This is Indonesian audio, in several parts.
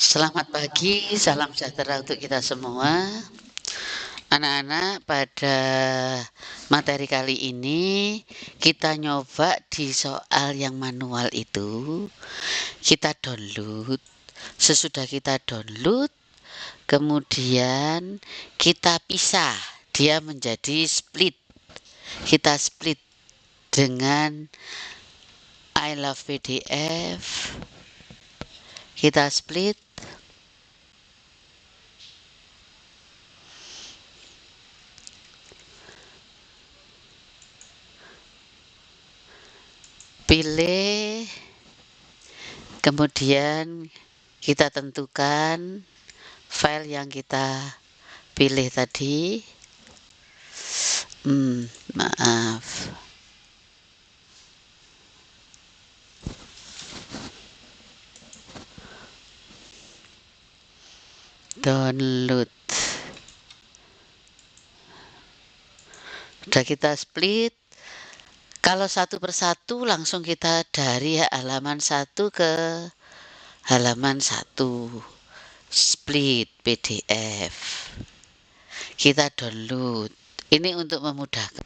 Selamat pagi, salam sejahtera untuk kita semua. Anak-anak, pada materi kali ini kita nyoba di soal yang manual itu, kita download. Sesudah kita download, kemudian kita pisah, dia menjadi split. Kita split dengan I Love PDF. Kita split. Pilih, kemudian kita tentukan file yang kita pilih tadi. Maaf. Download. Sudah kita split. Kalau satu persatu langsung kita dari halaman 1 ke halaman 1. Split PDF. Kita download. Ini untuk memudahkan.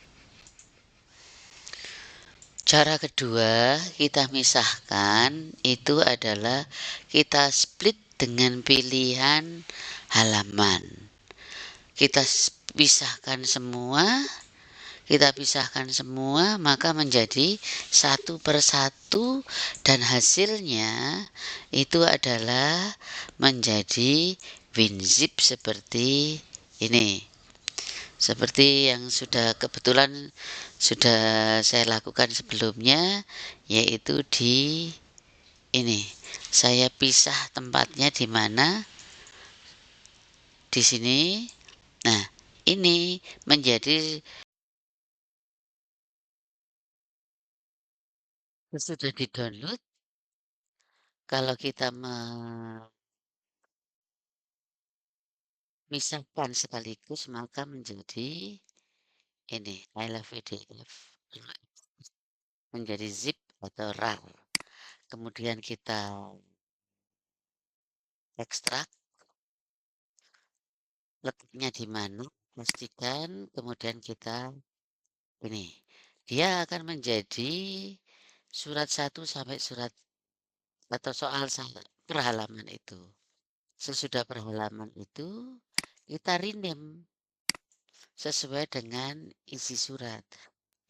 Cara kedua, kita misahkan, itu adalah kita split dengan pilihan halaman. Kita pisahkan semua, maka menjadi satu persatu, dan hasilnya itu adalah menjadi WinZip seperti ini. Seperti yang kebetulan sudah saya lakukan sebelumnya, yaitu di ini. Saya pisah tempatnya di mana? Di sini. Nah, ini menjadi sudah di-download. Kalau kita memisahkan sekaligus, maka menjadi ini I Love PDF, menjadi zip atau RAR. Kemudian kita ekstrak, letaknya di mana, pastikan, kemudian kita ini. Dia akan menjadi surat 1 sampai surat atau soal per halaman itu. Sesudah per halaman itu, kita rename sesuai dengan isi surat.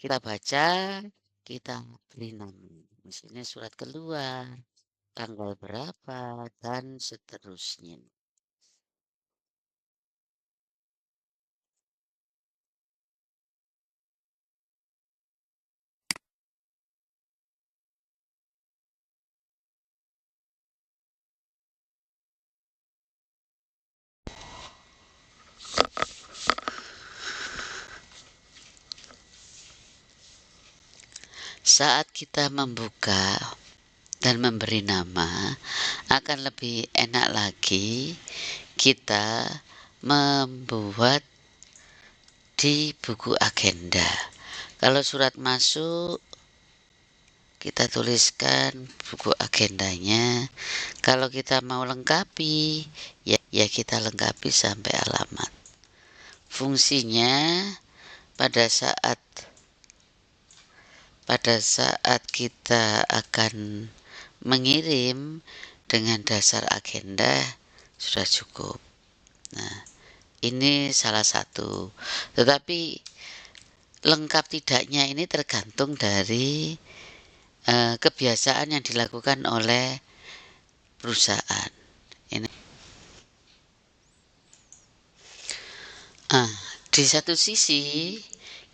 Kita baca, kita beri nama. Misalnya surat keluar, tanggal berapa, dan seterusnya. Saat kita membuka dan memberi nama, akan lebih enak lagi kita membuat di buku agenda. Kalau surat masuk, kita tuliskan buku agendanya. Kalau kita mau lengkapi, ya kita lengkapi sampai alamat. Fungsinya pada saat kita akan mengirim dengan dasar agenda sudah cukup. Nah, ini salah satu. Tetapi lengkap tidaknya ini tergantung dari kebiasaan yang dilakukan oleh perusahaan. Ini. Di satu sisi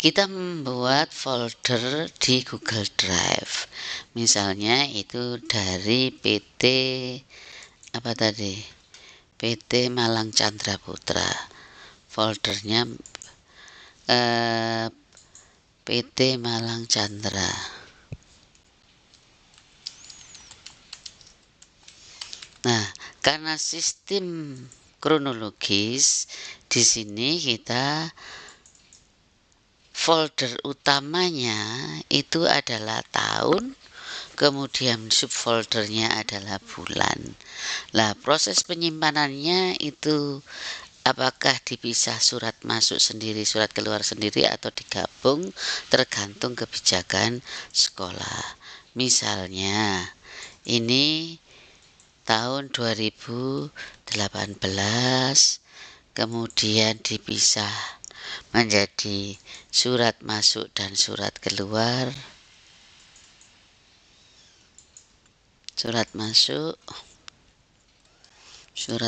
kita membuat folder di Google Drive. Misalnya itu dari PT apa tadi? PT Malang Chandra Putra. Foldernya PT Malang Chandra. Nah, karena sistem kronologis, di sini kita folder utamanya itu adalah tahun, kemudian subfoldernya adalah bulan. Lah, proses penyimpanannya itu apakah dipisah surat masuk sendiri, surat keluar sendiri, atau digabung tergantung kebijakan sekolah. Misalnya, ini tahun 2018, kemudian dipisah menjadi surat masuk dan surat keluar. Surat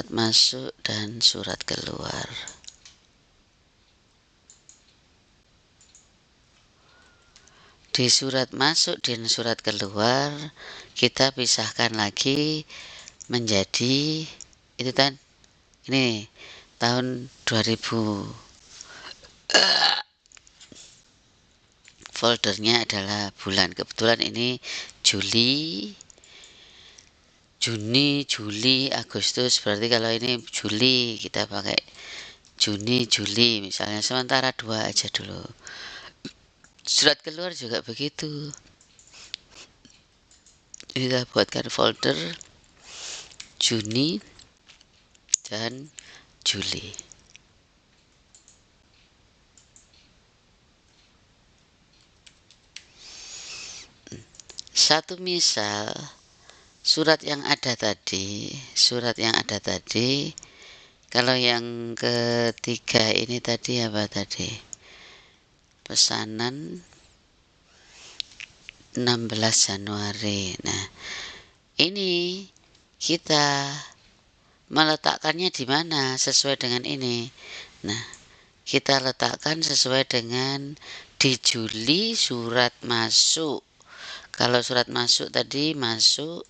masuk dan surat keluar. Di surat masuk dan surat keluar kita pisahkan lagi menjadi itu kan, ini tahun 2000, foldernya adalah bulan. Kebetulan ini Juni, Juli, Agustus. Berarti kalau ini Juli kita pakai Juni, Juli misalnya, sementara 2 aja dulu. Surat keluar juga begitu. Kita buatkan folder Juni dan Juli. Satu misal, surat yang ada tadi, kalau yang ketiga ini tadi apa tadi? Pesanan 16 Januari. Nah, ini kita meletakkannya di mana sesuai dengan ini. Nah, kita letakkan sesuai dengan di Juli surat masuk. Kalau surat masuk tadi masuk,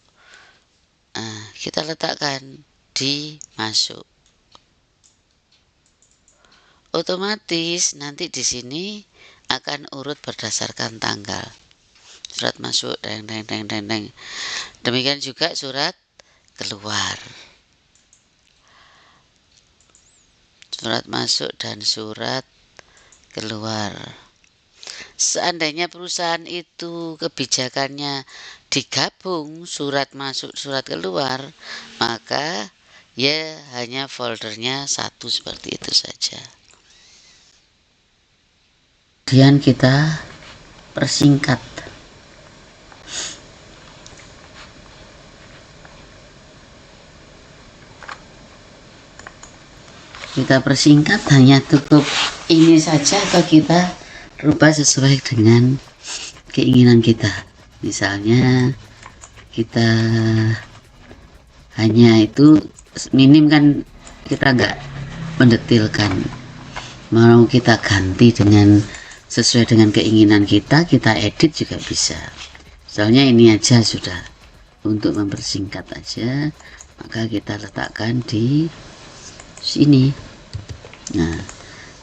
kita letakkan di masuk. Otomatis nanti di sini akan urut berdasarkan tanggal. Surat masuk, deng. Demikian juga surat keluar. Surat masuk dan surat keluar. Seandainya perusahaan itu kebijakannya digabung surat masuk, surat keluar, maka ya hanya foldernya satu seperti itu saja. Kemudian kita persingkat. Kita persingkat hanya cukup ini saja, atau kita rubah sesuai dengan keinginan kita. Misalnya kita hanya itu minim kan, kita nggak mendetilkan. Mau kita ganti dengan sesuai dengan keinginan kita edit juga bisa. Soalnya ini aja sudah untuk mempersingkat aja, maka kita letakkan di sini. Nah,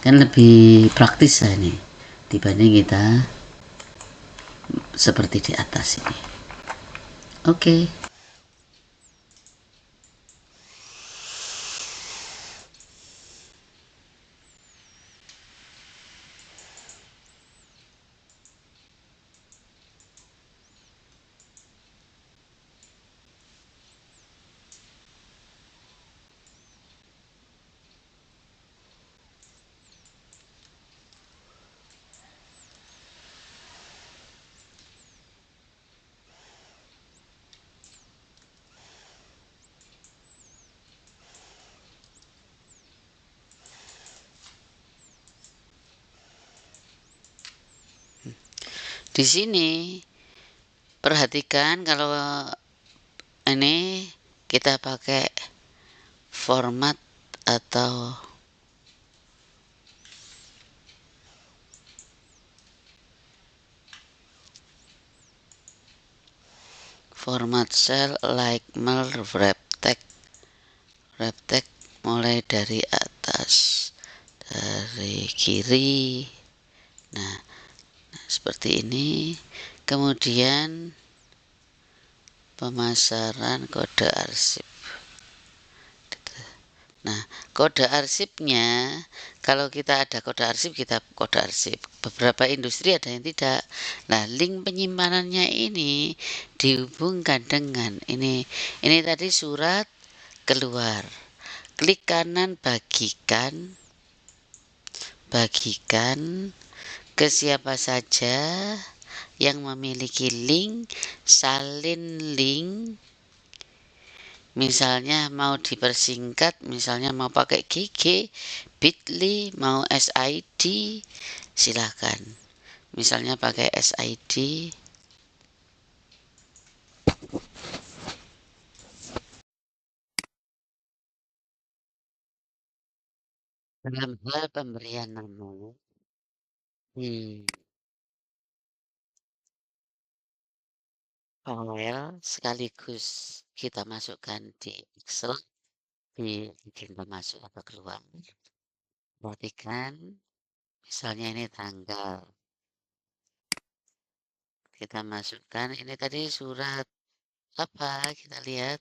kan lebih praktis lah ini dibanding kita seperti di atas ini. Oke. Di sini perhatikan, kalau ini kita pakai format atau format cell like mer wrap text mulai dari atas, dari kiri. Nah, seperti ini. Kemudian pemasaran kode arsip. Nah, kode arsipnya, kalau kita ada kode arsip, kita kode arsip. beberapa industri ada yang tidak. Nah, link penyimpanannya ini dihubungkan dengan ini tadi surat keluar. Klik kanan bagikan, bagikan ke siapa saja yang memiliki link, salin link. Misalnya mau dipersingkat, misalnya mau pakai GG, Bitly, mau SID, silahkan. Misalnya pakai SID, dalam hal pemberian nama di file sekaligus kita masukkan di Excel di pintu masuk atau keluar. Perhatikan, misalnya ini tanggal. Kita masukkan, ini tadi surat apa? Kita lihat.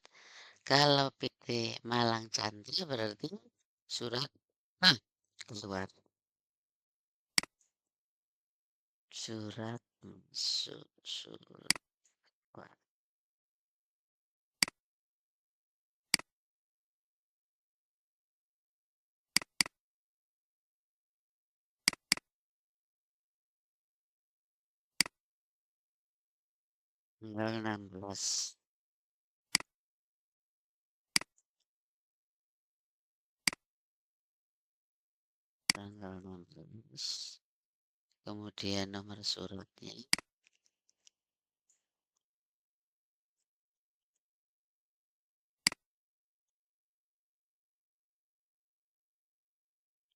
Kalau PT Malang Chandra berarti surat keluar. Surat surat tanggal 16. Tanggal 16. Kemudian nomor suratnya.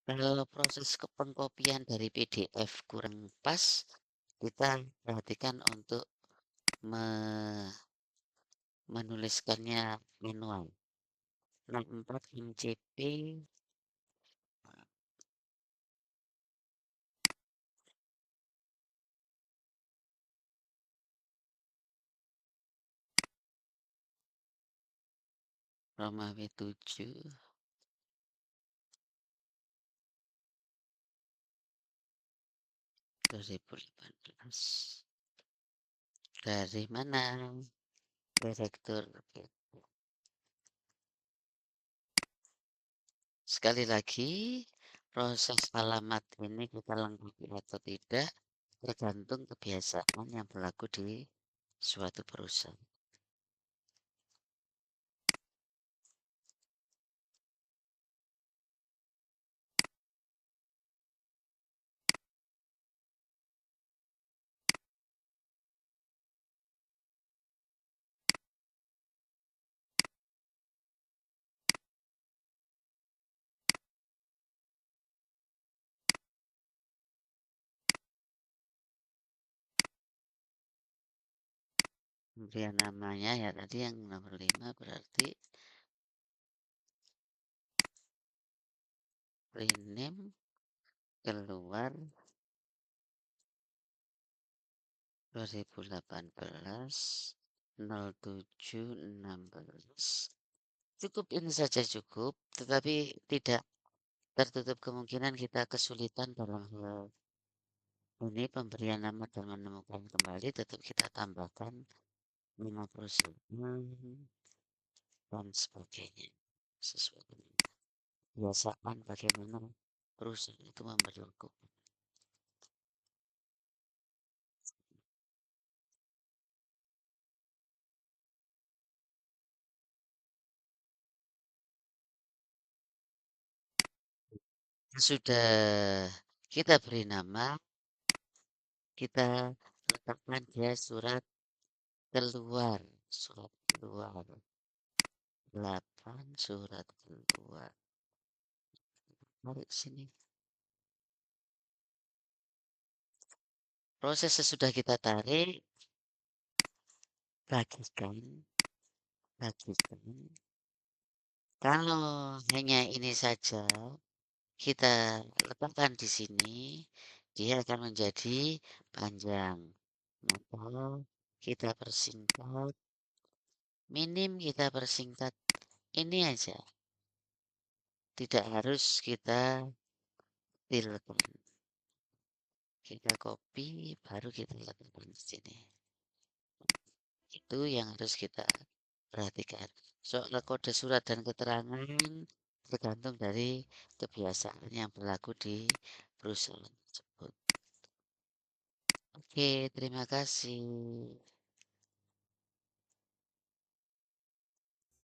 Kalau proses pengkopian dari PDF kurang pas, kita perhatikan untuk menuliskannya manual. 64 MCP Romawi 7 2018. Dari mana? Direktur. Sekali lagi, proses alamat ini kita lengkapi atau tidak tergantung kebiasaan yang berlaku di suatu perusahaan. Kemudian namanya ya tadi yang nomor 5 berarti rename keluar 2018 0716. Cukup ini saja cukup, tetapi tidak tertutup kemungkinan kita kesulitan dalam hal ini pemberian nama dan menemukan kembali tetap kita tambahkan nama perusahaan dan sebagainya sesuai dengan kebiasaan bagaimana perusahaan itu memperlakukan. Sudah kita beri nama, kita letakkan dia surat keluar, surat keluar 8, surat keluar. Mari sini. Proses sesudah kita tarik, bagikan, bagikan. Kalau hanya ini saja kita letakkan di sini, dia akan menjadi panjang. Maka kita persingkat, minim kita persingkat ini aja. Tidak harus kita tilkan. kita copy, baru kita letakkan di sini. Itu yang harus kita perhatikan. Soal kode surat dan keterangan tergantung dari kebiasaan yang berlaku di perusahaan tersebut. Oke, terima kasih.